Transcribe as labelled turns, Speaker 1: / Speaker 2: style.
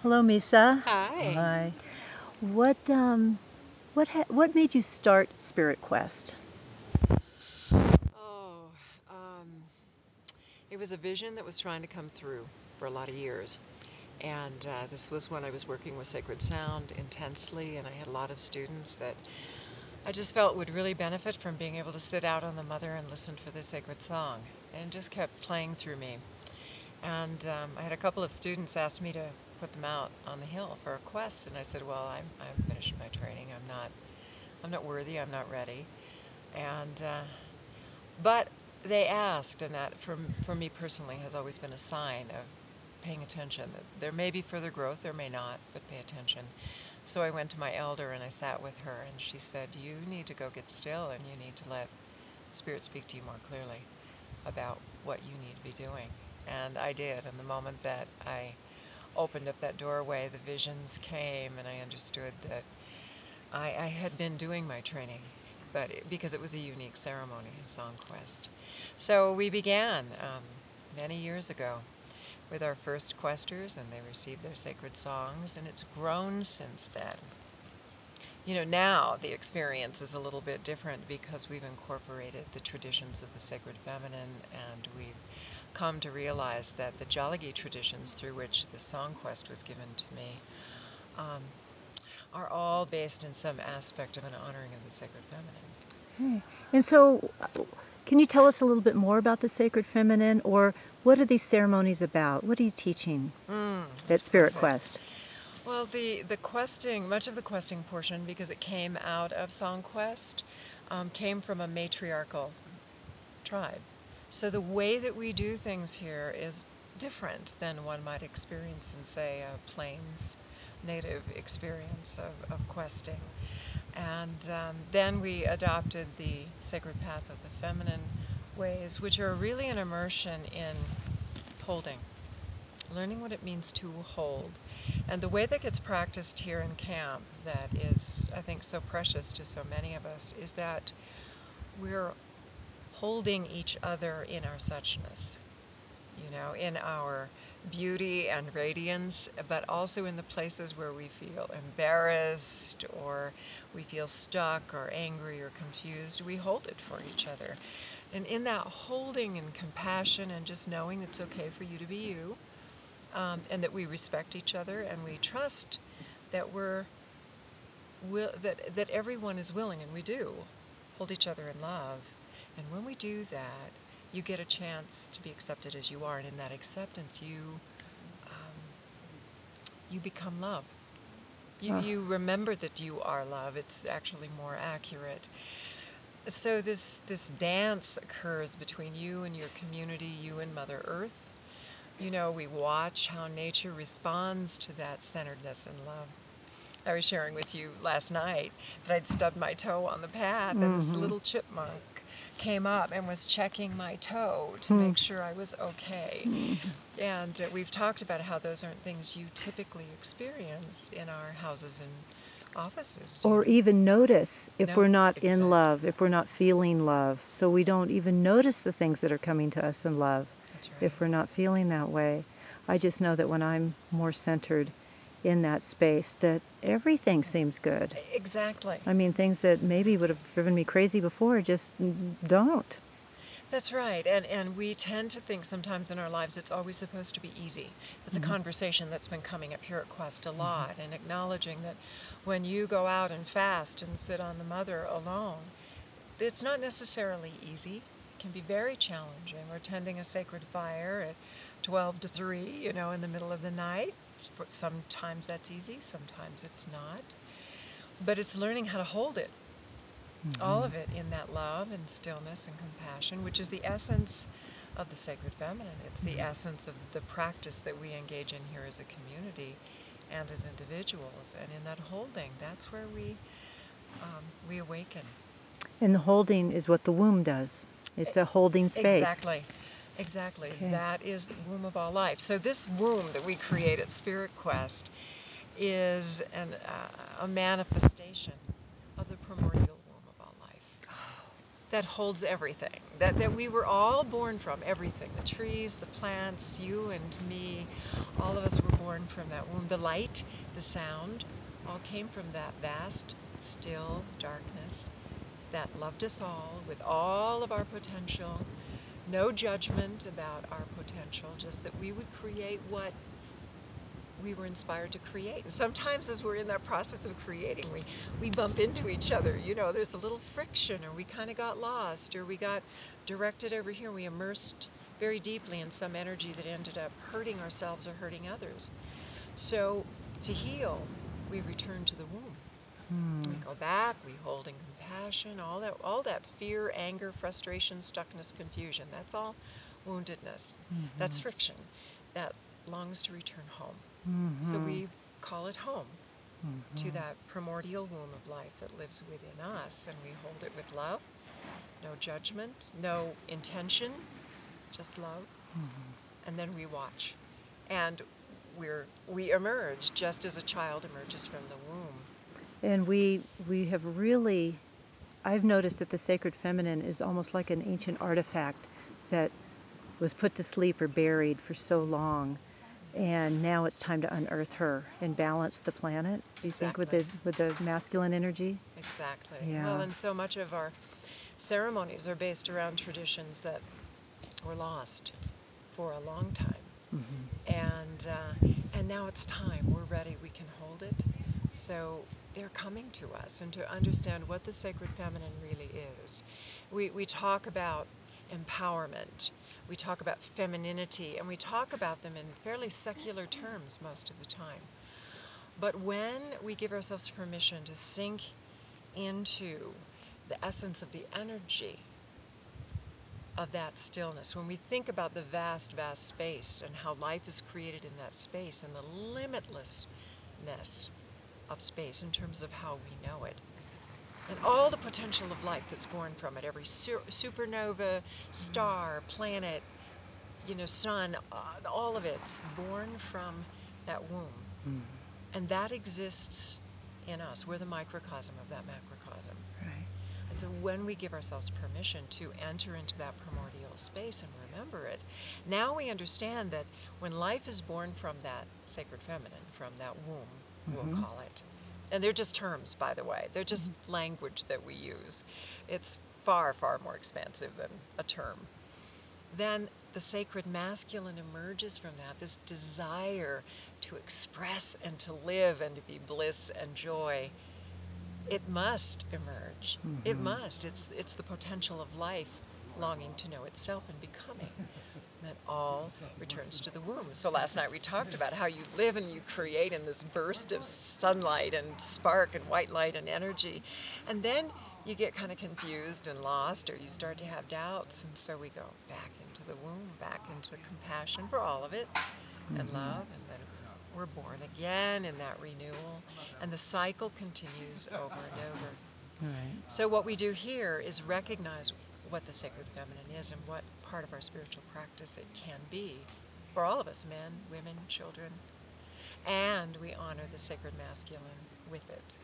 Speaker 1: Hello, Misa.
Speaker 2: Hi.
Speaker 1: Hi. What made you start SpiritQuest?
Speaker 2: Oh, um, it was a vision that was trying to come through for a lot of years. And this was when I was working with Sacred Sound intensely, and I had a lot of students that I just felt would really benefit from being able to sit out on the mother and listen for the sacred song. And it just kept playing through me. And I had a couple of students ask me to put them out on the hill for a quest, and I said, "Well, I'm finished my training. I'm not worthy. I'm not ready." And But they asked, and that for me personally has always been a sign of paying attention. That there may be further growth, there may not, but pay attention. So I went to my elder and I sat with her, and she said, "You need to go get still, and you need to let Spirit speak to you more clearly about what you need to be doing." And I did. And the moment that I opened up that doorway, the visions came, and I understood that I had been doing my training, but because it was a unique ceremony, a song quest. So we began many years ago with our first questers, and they received their sacred songs, and it's grown since then. You know, now the experience is a little bit different because we've incorporated the traditions of the sacred feminine, and we've come to realize that the Jalagi traditions through which the song quest was given to me um, are all based in some aspect of an honoring of the sacred feminine.
Speaker 1: Okay. And so, can you tell us a little bit more about the Sacred Feminine, or what are these ceremonies about? What are you teaching at
Speaker 2: That's perfect.
Speaker 1: SpiritQuest?
Speaker 2: Well, the questing, much of the questing portion, because it came out of Song Quest, came from a matriarchal tribe. So the way that we do things here is different than one might experience in, say, a plains native experience of questing. And then we adopted the sacred path of the feminine ways, which are really an immersion in holding, learning what it means to hold. And the way that gets practiced here in camp, that is, I think, so precious to so many of us, is that we're holding each other in our suchness, you know, in our beauty and radiance, but also in the places where we feel embarrassed or we feel stuck or angry or confused. We hold it for each other. And in that holding and compassion and just knowing it's okay for you to be you, and that we respect each other and we trust that that everyone is willing, and we do hold each other in love. And when we do that, you get a chance to be accepted as you are, and in that acceptance, you become love. You remember that you are love. It's actually more accurate. So this dance occurs between you and your community, you and Mother Earth. You know, we watch how nature responds to that centeredness and love. I was sharing with you last night that I'd stubbed my toe on the path, and this little chipmunk came up and was checking my toe to make sure I was okay. And we've talked about how those aren't things you typically experience in our houses and offices.
Speaker 1: Or even notice if
Speaker 2: No,
Speaker 1: we're not in
Speaker 2: exactly.
Speaker 1: love, if we're not feeling love. So we don't even notice the things that are coming to us in love
Speaker 2: That's right.
Speaker 1: if we're not feeling that way. I just know that when I'm more centered in that space, that everything seems good.
Speaker 2: Exactly.
Speaker 1: I mean, things that maybe would have driven me crazy before just don't.
Speaker 2: That's right. And we tend to think sometimes in our lives it's always supposed to be easy. It's a conversation that's been coming up here at Quest a lot, and acknowledging that when you go out and fast and sit on the mother alone, it's not necessarily easy. It can be very challenging. Or tending a sacred fire at 12 to 3, you know, in the middle of the night. Sometimes that's easy, sometimes it's not. But it's learning how to hold it, all of it, in that love and stillness and compassion, which is the essence of the sacred feminine. It's the essence of the practice that we engage in here as a community and as individuals. And in that holding, that's where we awaken.
Speaker 1: And the holding is what the womb does. It's a holding space.
Speaker 2: Exactly. Exactly.
Speaker 1: Okay.
Speaker 2: That is the womb of all life. So this womb that we create at SpiritQuest is a manifestation of the primordial womb of all life. that holds everything, that we were all born from, everything, the trees, the plants, you and me, all of us were born from that womb. The light, the sound, all came from that vast, still darkness that loved us all with all of our potential, no judgment about our potential, just that we would create what we were inspired to create. And sometimes as we're in that process of creating, we bump into each other. You know, there's a little friction, or we kind of got lost, or we got directed over here. We immersed very deeply in some energy that ended up hurting ourselves or hurting others. So to heal, we return to the womb. We go back, we hold in compassion, all that fear, anger, frustration, stuckness, confusion. That's all woundedness. That's friction that longs to return home. So we call it home to that primordial womb of life that lives within us, and we hold it with love, no judgment, no intention, just love. And then we watch. And we emerge just as a child emerges from the womb.
Speaker 1: And we have really, I've noticed that the sacred feminine is almost like an ancient artifact that was put to sleep or buried for so long, and now it's time to unearth her and balance the planet. Do you think with the masculine energy?
Speaker 2: Exactly.
Speaker 1: Yeah.
Speaker 2: Well, and so much of our ceremonies are based around traditions that were lost for a long time, and now it's time. We're ready. We can hold it. So they're coming to us, and to understand what the sacred feminine really is. We talk about empowerment. We talk about femininity, and we talk about them in fairly secular terms most of the time. But when we give ourselves permission to sink into the essence of the energy of that stillness, when we think about the vast, vast space and how life is created in that space and the limitlessness of space in terms of how we know it, and all the potential of life that's born from it, every supernova, star, planet, sun, all of it's born from that womb. And that exists in us. We're the microcosm of that macrocosm.
Speaker 1: Right.
Speaker 2: And so when we give ourselves permission to enter into that primordial space and remember it, now we understand that when life is born from that sacred feminine, from that womb, we'll call it, and they're just terms, by the way, they're just language that we use. It's far, far more expansive than a term. Then the sacred masculine emerges from that, this desire to express and to live and to be bliss and joy. It must emerge. It must. It's the potential of life longing to know itself and becoming. That all returns to the womb. So last night we talked about how you live and you create in this burst of sunlight and spark and white light and energy. And then you get kind of confused and lost, or you start to have doubts. And so we go back into the womb, back into compassion for all of it, and love, and then we're born again in that renewal. And the cycle continues over and over.
Speaker 1: Right.
Speaker 2: So what we do here is recognize what the sacred feminine is and what part of our spiritual practice it can be for all of us, men, women, children. And we honor the sacred masculine with it.